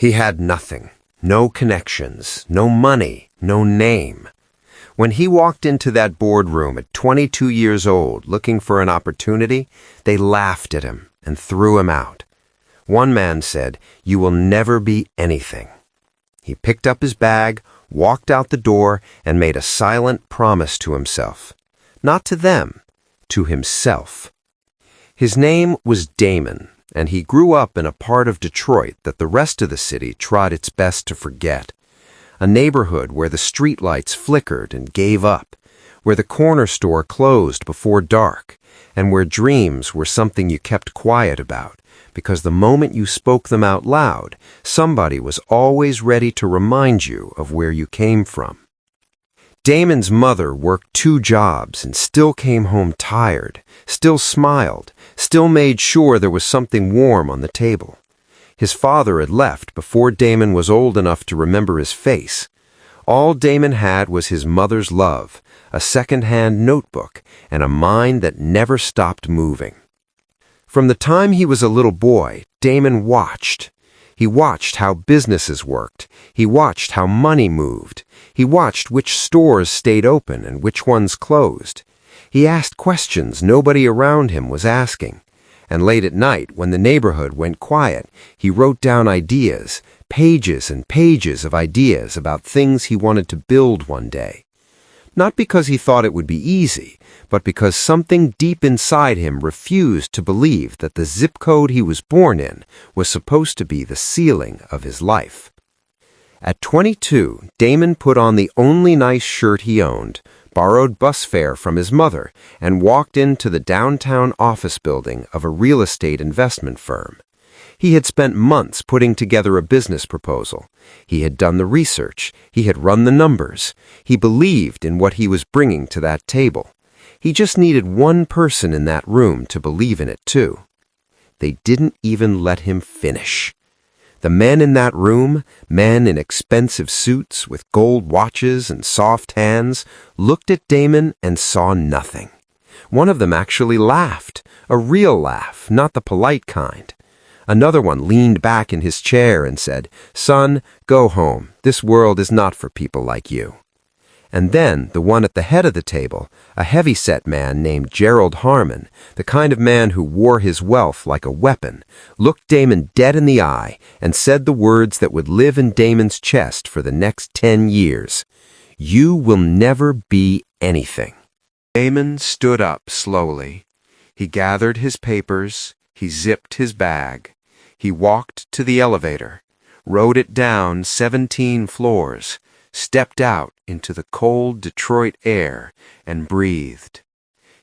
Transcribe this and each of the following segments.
He had nothing, no connections, no money, no name. When he walked into that boardroom at 22 years old looking for an opportunity, they laughed at him and threw him out. One man said, "You will never be anything." He picked up his bag, walked out the door, and made a silent promise to himself. Not to them, to himself. His name was Damon, and he grew up in a part of Detroit that the rest of the city tried its best to forget. A neighborhood where the streetlights flickered and gave up, where the corner store closed before dark, and where dreams were something you kept quiet about, because the moment you spoke them out loud, somebody was always ready to remind you of where you came from. Damon's mother worked 2 jobs and still came home tired, still smiled, still made sure there was something warm on the table. His father had left before Damon was old enough to remember his face. All Damon had was his mother's love, a second-hand notebook, and a mind that never stopped moving. From the time he was a little boy, Damon watched. He watched how businesses worked. He watched how money moved. He watched which stores stayed open and which ones closed. He asked questions nobody around him was asking. And late at night, when the neighborhood went quiet, he wrote down ideas, pages and pages of ideas about things he wanted to build one day. Not because he thought it would be easy, but because something deep inside him refused to believe that the zip code he was born in was supposed to be the ceiling of his life. At 22, Damon put on the only nice shirt he owned, borrowed bus fare from his mother, and walked into the downtown office building of a real estate investment firm. He had spent months putting together a business proposal. He had done the research. He had run the numbers. He believed in what he was bringing to that table. He just needed one person in that room to believe in it too. They didn't even let him finish. The men in that room, men in expensive suits with gold watches and soft hands, looked at Damon and saw nothing. One of them actually laughed, a real laugh, not the polite kind. Another one leaned back in his chair and said, "Son, go home. This world is not for people like you." And then the one at the head of the table, a heavy-set man named Gerald Harmon, the kind of man who wore his wealth like a weapon, looked Damon dead in the eye and said the words that would live in Damon's chest for the next 10 years. "You will never be anything." Damon stood up slowly. He gathered his papers. He zipped his bag. He walked to the elevator, rode it down 17 floors, stepped out into the cold Detroit air, and breathed.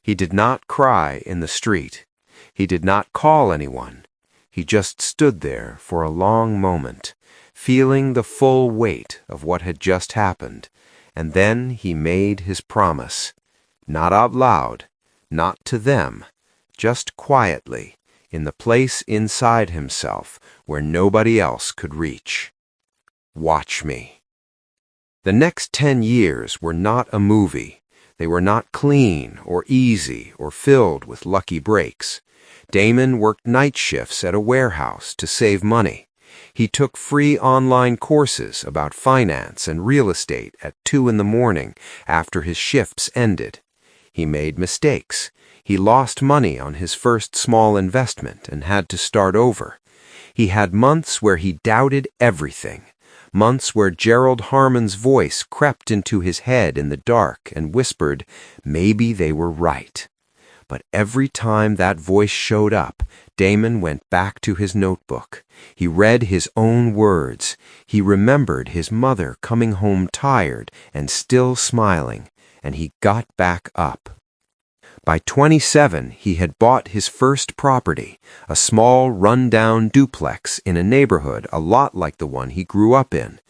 He did not cry in the street. He did not call anyone. He just stood there for a long moment, feeling the full weight of what had just happened, and then he made his promise. Not out loud, not to them, just quietly, in the place inside himself where nobody else could reach. Watch me. The next 10 years were not a movie. They were not clean or easy or filled with lucky breaks. Damon worked night shifts at a warehouse to save money. He took free online courses about finance and real estate at 2 in the morning after his shifts ended. He made mistakes. He lost money on his first small investment and had to start over. He had months where he doubted everything. Months where Gerald Harmon's voice crept into his head in the dark and whispered, maybe they were right. But every time that voice showed up, Damon went back to his notebook. He read his own words. He remembered his mother coming home tired and still smiling, and he got back up. By 27, he had bought his first property, a small, run-down duplex in a neighborhood a lot like the one he grew up in.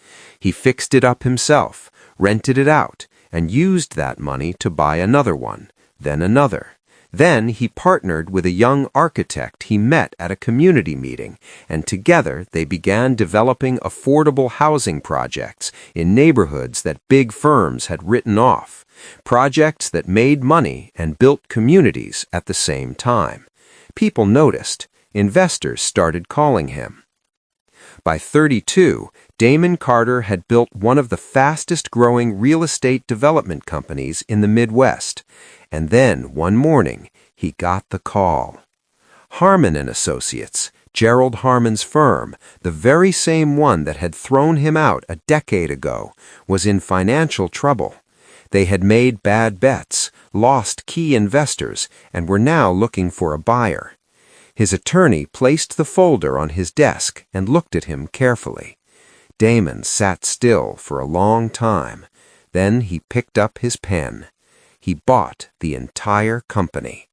He fixed it up himself, rented it out, and used that money to buy another one, then another. Then he partnered with a young architect he met at a community meeting, and together they began developing affordable housing projects in neighborhoods that big firms had written off. Projects that made money and built communities at the same time. People noticed. Investors started calling him. By 32, Damon Carter had built one of the fastest-growing real estate development companies in the Midwest. And then, one morning, he got the call. Harmon and Associates, Gerald Harmon's firm, the very same one that had thrown him out a decade ago, was in financial trouble. They had made bad bets, lost key investors, and were now looking for a buyer. His attorney placed the folder on his desk and looked at him carefully. Damon sat still for a long time. Then he picked up his pen. He bought the entire company.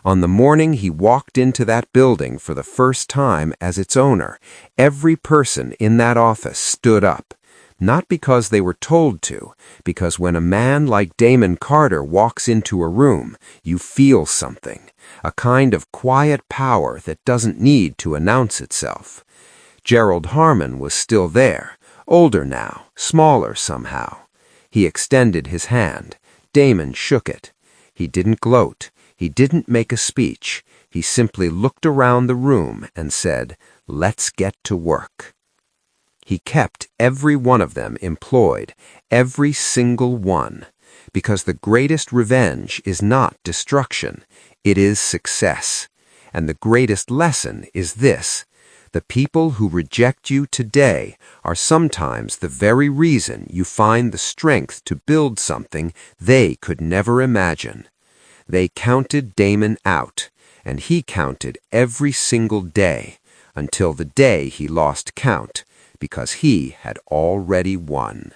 On the morning he walked into that building for the first time as its owner, every person in that office stood up. Not because they were told to, because when a man like Damon Carter walks into a room, you feel something, a kind of quiet power that doesn't need to announce itself. Gerald Harmon was still there, older now, smaller somehow. He extended his hand. Damon shook it. He didn't gloat. He didn't make a speech. He simply looked around the room and said, "Let's get to work." He kept every one of them employed, every single one, because the greatest revenge is not destruction, it is success. And the greatest lesson is this: the people who reject you today are sometimes the very reason you find the strength to build something they could never imagine. They counted Damon out, and he counted every single day, until the day he lost count, because he had already won.